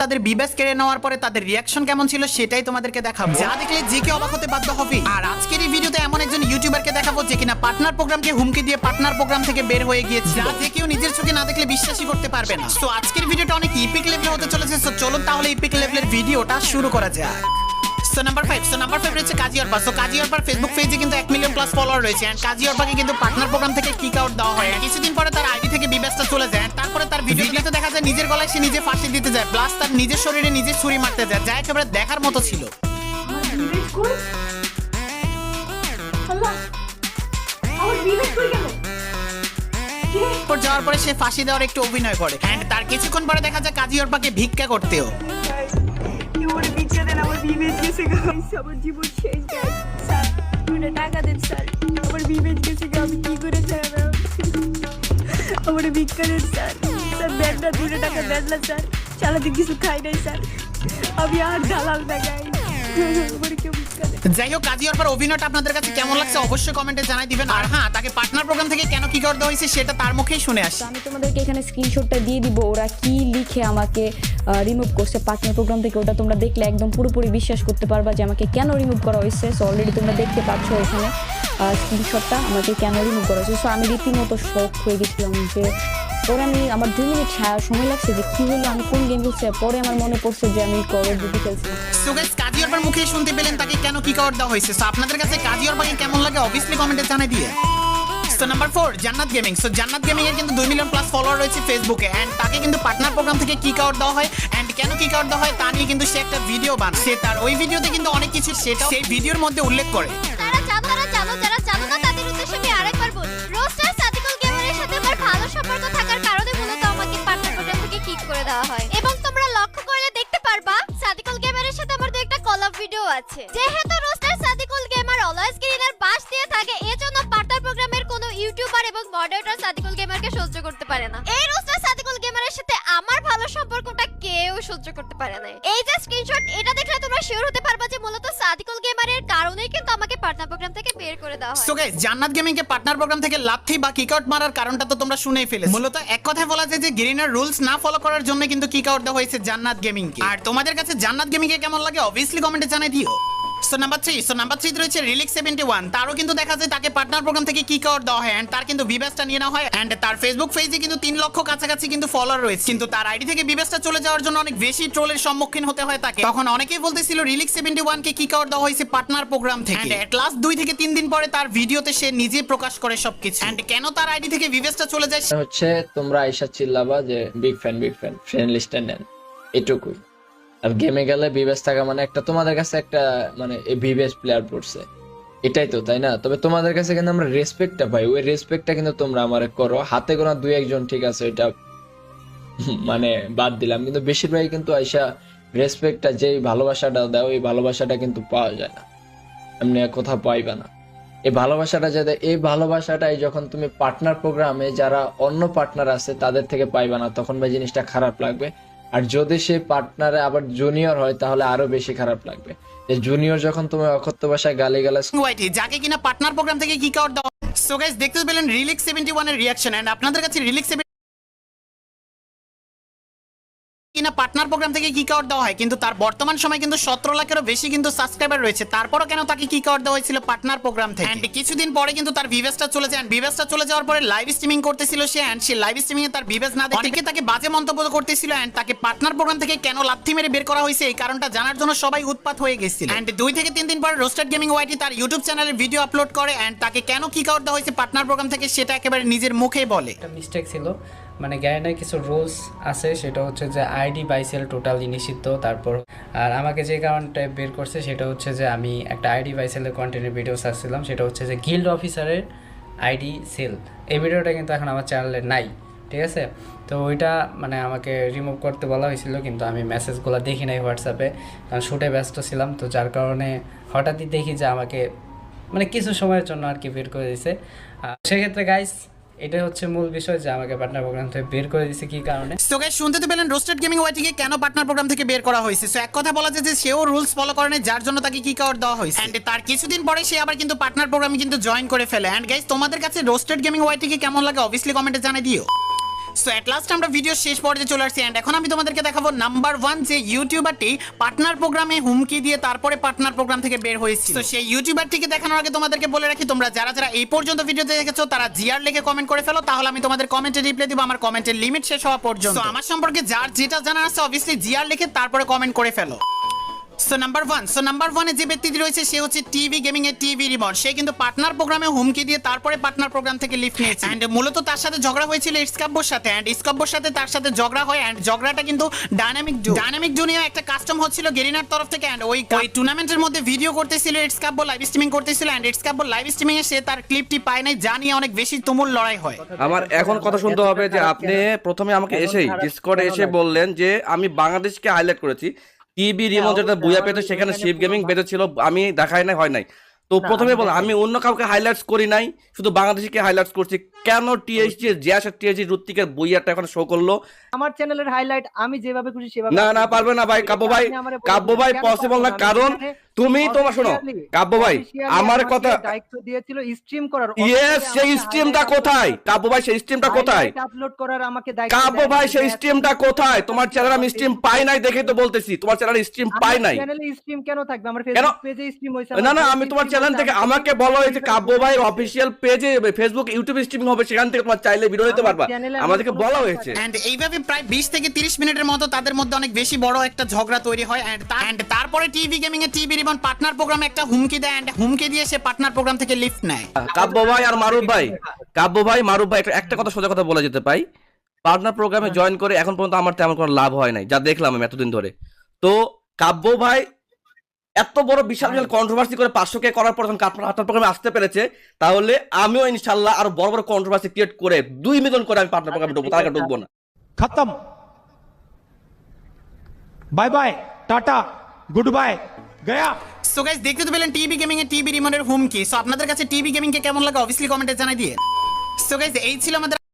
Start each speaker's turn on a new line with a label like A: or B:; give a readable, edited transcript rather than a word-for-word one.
A: তাদের বিবেস কেড়ে নেওয়ার পরে তাদের রিয়াকশন কেমন ছিল সেটাই তোমাদেরকে দেখাবো, যা দেখলে যে কেউ অবাক হতে বাধ্য হবে। আর আজকের এই ভিডিওতে এমন একজন ইউটিউবারকে দেখাবো যে কিনা পার্টনার প্রোগ্রামকে হুমকি দিয়ে পার্টনার প্রোগ্রাম থেকে বের হয়ে গিয়েছে, যা যে কেউ নিজের চোখে না দেখলে বিশ্বাসই করতে পারবে না। সো আজকের ভিডিওটা অনেক ইপিক লেভেলে হতে চলেছে। সো চলুন তাহলে ইপিক লেভেলের ভিডিওটা শুরু করা যাক। সো নাম্বার 5 রয়েছে কাজী অর্পা। সো কাজী অর্পার ফেসবুক পেজে কিন্তু 1 মিলিয়ন প্লাস ফলোয়ার রয়েছে এন্ড কাজী অর্পাকে কিন্তু পার্টনার প্রোগ্রাম থেকে কিক আউট দেওয়া হয়। কিছুদিন পরে তার আইডি থেকে বিবেসটা চলে যায়। তারপরে তার ভিডিওতে দেখা যায় নিজের গলায় সে নিজে ফাঁসি দিতে যায়, প্লাস তার নিজের শরীরে নিজে ছুরি মারতে যায়, যা একেবারে দেখার মতো ছিল। যাওয়ার পরে সে ফাঁসি দেওয়ার একটু অভিনয় করে এন্ড তার কিছুক্ষণ পরে দেখা যায় কাজী অর্পাকে ভিক্ষা করতেও।
B: আমার জীবন শেষ গাইস, স্যার 2 টাকা দেন স্যার, আমার বিবেক গেছে, আমি কি করে যাই, আমার ভিক্ষা দেন স্যার, স্যার দেন না 2 টাকা দেন না স্যার, সারাদিন কিছু খাই নাই স্যার, আমি আর ঢালাল না গাইস, আমার কেউ ভিক্ষা দেন।
A: যাই হোক, কাজী অর্পার অভিনয়টা আপনাদের কাছে কেমন লাগছে অবশ্যই কমেন্টে জানাই দিবেন। আর হ্যাঁ, তাকে পার্টনার প্রোগ্রাম থেকে কেন কি করতে হয়েছে সেটা তার মুখেই শুনে আসি।
C: আমি তোমাদেরকে এখানে স্ক্রিনশটটা দিয়ে দিব, ওরা কি লিখে আমাকে রিমুভ করছে পার্টনার প্রোগ্রাম থেকে। ওটা তোমরা দেখলে একদম পুরোপুরি বিশ্বাস করতে পারবা যে আমাকে কেন রিমুভ করা হয়েছে। সো অলরেডি তোমরা দেখতে পাচ্ছ এখানে স্ক্রিনশটটা আমাকে কেন রিমুভ করা হয়েছে। সো আমি রীতিমতো শক হয়ে গেছিলাম যে পরে আমার 2 মিনিট সময় লাগছে যে কি হলো, আমি কোন গেম খেলছি, পরে আমার মনে পড়ছে যে আমি কল অফ ডিউটি খেলছি।
A: সো গাইস, কাজী অর্পার মুখে শুনতে পেলেন তাকে কেন কিক আউট দেওয়া হয়েছে। সো আপনাদের কাছে কাজী অর্পাকে কেমন লাগে অবভিয়াসলি কমেন্টে জানাই দিয়ে। সো নাম্বার 4 জান্নাত গেমিং। সো জান্নাত গেমিং এর কিন্তু 2 মিলিয়ন প্লাস ফলোয়ার রয়েছে ফেসবুকে এন্ড তাকে কিন্তু পার্টনার প্রোগ্রাম থেকে কিক আউট দেওয়া হয় এন্ড কেন কিক আউট দেওয়া হয় তা নিয়ে কিন্তু সে একটা ভিডিও বানায়। সে তার ওই ভিডিওতে কিন্তু অনেক কিছু সেটা সেই ভিডিওর মধ্যে উল্লেখ করে।
D: যারা জানো না তাদের উদ্দেশ্যে আমি আরেকবার বলি, রোস্টার সাদিকুল গেমারের সাথে আমার ভালো সম্পর্ক থাকার কারণে মূলত আমাকে পার্টনার প্রোগ্রাম থেকে কিক করে দেওয়া হয়। এবং তোমরা লক্ষ্য করলে দেখতে পারবা সাদিকুল গেমারের সাথে আমার একটা কলআপ ভিডিও আছে। যেহেতু রোস্টার সাদিকুল গেমার অলওয়েজ স্ক্রিনের পাশ দিয়ে থাকে, এজন্য পার্টনার প্রোগ্রামের কোনো ইউটিউবার এবং মডারেটর সাদিকুল গেমারকে সহ্য করতে পারে না। এই রোস্টার সাদিকুল গেমারের সাথে আমার ভালো সম্পর্কটা কেউ সহ্য করতে পারে না। এই যে স্ক্রিনশট, এটা দেখলে তোমরা শিওর হতে পারবা যে মূলত সাদিকুল গেমারের কারণেই কিন্তু আমাকে পার্টনার প্রোগ্রাম থেকে বের করে দেওয়া হয়।
A: সো গাইস, জান্নাত গেমিং কে পার্টনার প্রোগ্রাম থেকে লাথি বা কিক আউট মারার কারণটা তো তোমরা শুনেই ফেলেছো। মূলত এক কথায় বলা যায় যে গেরিনার রুলস না ফলো করার জন্য কিন্তু কিক আউট দেওয়া হয়েছে জান্নাত গেমিং কে। আর তোমাদের কাছে জান্নাত গেমিং কে কেমন লাগে অবভিয়াসলি কমেন্টে জানাই দিও। সো নাম্বার 3 রয়েছে রিলিক্স 71। তারও কিন্তু দেখা যায় তাকে পার্টনার প্রোগ্রাম থেকে কিক আউট দেওয়া হয় এন্ড তার কিন্তু বিবেসটা নিয়ে নেওয়া হয় এন্ড তার ফেসবুক পেজে কিন্তু 3 লক্ষ কাছাকাছি কিন্তু ফলোয়ার রয়েছে, কিন্তু তার আইডি থেকে বিবেসটা চলে যাওয়ার জন্য অনেক বেশি ট্রোলের সম্মুখীন হতে হয় তাকে। তখন অনেকেই বলতেছিল রিলিক্স 71 কে কিক আউট দেওয়া হয়েছে পার্টনার প্রোগ্রাম থেকে এন্ড এট লাস্ট 2 থেকে 3 দিন পরে তার ভিডিওতে সে নিজে প্রকাশ করে সবকিছু এন্ড কেন তার আইডি থেকে বিবেসটা চলে যায়
E: হচ্ছে তোমরা আইসা চিল্লাবা যে বিগ ফ্যান ফ্রেন্ড লিস্টে নেন, এটুকুই। আর গেমে গেলে বিবেস থাকা মানে একটা তোমাদের কাছে একটা মানে বিবেস প্লেয়ার পড়ছে, এটাই তো, তাই না? তবে তোমাদের কাছে কিন্তু আমরা রেসপেক্টটা পাই, ওই রেসপেক্টটা কিন্তু তোমরা আমারে করো। হাতে গোনা 2-1 ঠিক আছে, এটা মানে বাদ দিলাম, কিন্তু বেশিরভাগই কিন্তু আইসা রেসপেক্টটা যেই ভালোবাসাটা দাও, এই ভালোবাসাটা কিন্তু পাওয়া যায় না, এমনি কোথাও পাইবা না। এই ভালোবাসাটা যাতে, এই ভালোবাসাটাই যখন তুমি পার্টনার প্রোগ্রামে যারা অন্য পার্টনার আছে তাদের থেকে পাইবা না, তখন ভাই জিনিসটা খারাপ লাগবে। আর যদি সে পার্টনারে আবার জুনিয়র হয় তাহলে আরো বেশি খারাপ লাগবে। যে জুনিয়র যখন তুমি অকথ্য ভাষায় গালিগালাজ
A: ওয়াইটি যাকে কিনা পার্টনার প্রোগ্রাম থেকে কিক আউট দেওয়া। সো গাইস, দেখতে পেলেন রিলিক্স 71 এর রিঅ্যাকশন এন্ড আপনাদের কাছে রিলিক্স কিনা পার্টনার প্রোগ্রাম থেকে কিক আউট দেওয়া হয়, কিন্তু তার বর্তমান সময় কিন্তু 17 লাখেরও বেশি কিন্তু সাবস্ক্রাইবার রয়েছে, তারপরও কেন তাকে কিক আউট দেওয়া হয়েছিল পার্টনার প্রোগ্রাম থেকে এন্ড কিছুদিন পরে কিন্তু তার ভিউয়ার্সটা চলে যায় এন্ড ভিউয়ার্সটা চলে যাওয়ার পরে লাইভ স্ট্রিমিং করতেছিল সে এন্ড সে লাইভ স্ট্রিমিং এ তার ভিউয়ার্স না দেখে অনেকে তাকে বাজে মন্তব্য করতেছিল এন্ড তাকে পার্টনার প্রোগ্রাম থেকে কেন লাথি মেরে বের করা হয়েছে এই কারণটা জানার জন্য সবাই উৎপাত হয়ে গেছিল এন্ড 2 থেকে 3 দিন পরে রোস্টেড গেমিং ওয়াইটি তার ইউটিউব চ্যানেলে ভিডিও আপলোড করে এন্ড তাকে কেন কিক আউট দেওয়া হয়েছে পার্টনার প্রোগ্রাম থেকে সেটা একেবারে নিজের মুখেই বলে।
F: একটা মিস্টেক ছিল, মানে গ্যারেন্টার কিছু রুলস আছে, সেটা হচ্ছে যে আইডি বাই সেল টোটালি নিষিদ্ধ। তারপর আর আমাকে যে কারণটা বের করছে সেটা হচ্ছে যে আমি একটা আইডি বাই সেলের কন্টেন্টের ভিডিও ছাড়ছিলাম, সেটা হচ্ছে যে গিল্ড অফিসারের আইডি সেল। এই ভিডিওটা কিন্তু এখন আমার চ্যানেলে নাই, ঠিক আছে? তো ওইটা মানে আমাকে রিমুভ করতে বলা হয়েছিল, কিন্তু আমি মেসেজগুলো দেখি নাই হোয়াটসঅ্যাপে, কারণ শ্যুটে ব্যস্ত ছিলাম। তো যার কারণে হঠাৎই দেখি যে আমাকে মানে কিছু সময়ের জন্য আর কি বের করে দিয়েছে। সেক্ষেত্রে গাইস, এটা হচ্ছে মূল বিষয় যে আমাকে পার্টনার প্রোগ্রাম থেকে বের করে দিয়েছে কি কারণে।
A: সো গাইস, শুনতে তো পেলেন রোস্টেড গেমিং ওয়াইটি কে কেন পার্টনার প্রোগ্রাম থেকে বের করা হয়েছে। সো এক কথা বলা যায় যে সেও রুলস ফলো করে না, যার জন্য তাকে কিক আউট দেওয়া হয়েছে এন্ড তার কিছুদিন পরে সে আবার কিন্তু পার্টনার প্রোগ্রামে কিন্তু জয়েন করে ফেলে এন্ড গাইস, তোমাদের কাছে রোস্টেড গেমিং ওয়াইটি কে কেমন লাগে অবভিয়াসলি কমেন্টে জানিয়ে দিও। সো এট লাস্ট আমরা ভিডিও শেষ পর্যায়ে চলে আসছি, এন্ড এখন আমি তোমাদেরকে দেখাবো নাম্বার 1 যে ইউটিউবারটি পার্টনার প্রোগ্রামে হুমকি দিয়ে তারপরে পার্টনার প্রোগ্রাম থেকে বের হয়েছিল। তো সেই ইউটিউবারটিকে দেখানোর আগে তোমাদেরকে বলে রাখি, তোমরা যারা যারা এই পর্যন্ত ভিডিওতে দেখেছো তারা জিআর লিখে কমেন্ট করে ফেলো, তাহলে আমি তোমাদের কমেন্টে রিপ্লাই দিব আমার কমেন্টের লিমিট শেষ হওয়া পর্যন্ত। তো আমার সম্পর্কে যার যেটা জানার আছে অবভিয়াসলি জিআর লিখে তারপরে কমেন্ট করে ফেলো। সো নাম্বার 1 যে ব্যক্তিটি রয়েছে সে হচ্ছে টিভি গেমিং এর টিভি রিমোট। সে কিন্তু পার্টনার প্রোগ্রামে হুমকি দিয়ে তারপরে পার্টনার প্রোগ্রাম থেকে লিফট নিয়েছে, এন্ড মূলত তার সাথে ঝগড়া হয়েছিল ইসকাব্বর সাথে, এন্ড ইসকাব্বর সাথে তার সাথে ঝগড়া হয়, এন্ড ঝগড়াটা কিন্তু ডাইনামিক জুনিয়র একটা কাস্টম হচ্ছিল গেরিনার তরফ থেকে, এন্ড ওই টুর্নামেন্টের মধ্যে ভিডিও করতেছিল ইসকাব্বর, লাইভ স্ট্রিমিং করতেছিল, এন্ড ইসকাব্বর লাইভ স্ট্রিমিং এ সে তার ক্লিপটি পায় নাই, যা নিয়ে অনেক বেশি তুমুল লড়াই হয়।
G: আমার এখন কথা শুনতে হবে যে আপনি প্রথমে আমাকে এসেই ডিসকর্ডে এসে বললেন যে আমি বাংলাদেশকে হাইলাইট করেছি, টিভি রিমোট যেটা বুয়া পেতে সেখানে শিব গেমিং বেঁচে ছিল, আমি দেখাই নাই, হয় নাই। তো প্রথমে বল আমি অন্য কাউকে হাইলাইটস করি নাই, শুধু বাংলাদেশিকে হাইলাইটস করছি। কেন টিএসজি জিয়াসের টিএসজি রুত্তিকের বইয়াটা এখন শো করলো?
H: আমার চ্যানেলের হাইলাইট আমি যেভাবে খুশি সেভাবে।
G: না পারবে না ভাই, কাব্য ভাই পসিবল না, কারণ তুমি তোমার শোনো কাব্য ভাই আমার কথা
H: দায়িত্ব দিয়েছিল স্ট্রিম করার।
G: ইয়েস, সেই স্ট্রিমটা কোথায় কাব্য ভাই? সেই স্ট্রিমটা কোথায়
H: আপলোড করার আমাকে দায়িত্ব
G: কাব্য ভাই? সেই স্ট্রিমটা কোথায়? তোমার চ্যানেলে আমি স্ট্রিম পাই নাই দেখে তো বলতেছি, তোমার চ্যানেলে স্ট্রিম পাই নাই।
H: চ্যানেলে স্ট্রিম কেন থাকবে? আমার ফেসবুক পেজে স্ট্রিম হইছে।
G: না আমি তোমার চ্যানেল থেকে, আমাকে বলা হয়েছে কাব্য ভাই অফিশিয়াল পেজে ফেসবুক ইউটিউবে স্ট্রিমিং হবে, সেখান থেকে তোমার চাইলে ভিডিও দিতে পারবা, আমাদেরকে বলা হয়েছে।
A: এন্ড এইভাবে প্রায় 20 থেকে 30 মিনিটের মতো তাদের মধ্যে অনেক বেশি বড় একটা ঝগড়া তৈরি হয়, এন্ড তারপরে টিভি গেমিং এর টিভি রিবন পার্টনার প্রোগ্রামে একটা হুমকি দেয়, এন্ড হুমকি দিয়ে সে পার্টনার প্রোগ্রাম থেকে লিফট নেয়।
G: কাব্য ভাই আর মারুফ ভাই একটা কথা সোজা কথা বলা যেতে পাই, পার্টনার প্রোগ্রামে জয়েন করে এখন পর্যন্ত আমার তেমন কোনো লাভ হয় নাই, যা দেখলাম আমি এতদিন ধরে। তো কাব্য ভাই এত বড় বিশাল কন্ট্রোভার্সি করে 500K করার পর যখন পার্টনার প্রোগ্রামে আসতে পেরেছে, তাহলে আমিও ইনশাআল্লাহ আরো বড় বড় কন্ট্রোভার্সি ক্রিয়েট করে 2 মিলিয়ন করে আমি পার্টনার প্রোগ্রামে ঢুকবো, তার আগে ঢুকবো না।
I: खत्म, bye bye, tata, good bye, गया।
A: সো গাইস দেখতে তো পেলেন টিভি গেমিং এর টিভি রিমোটের হুমকি। সো আপনাদের কাছে টিভি গেমিং কে কেমন লাগে অবভিয়াসলি কমেন্টে জানাই দিয়ে। সো গাইস এই ছিল আমাদের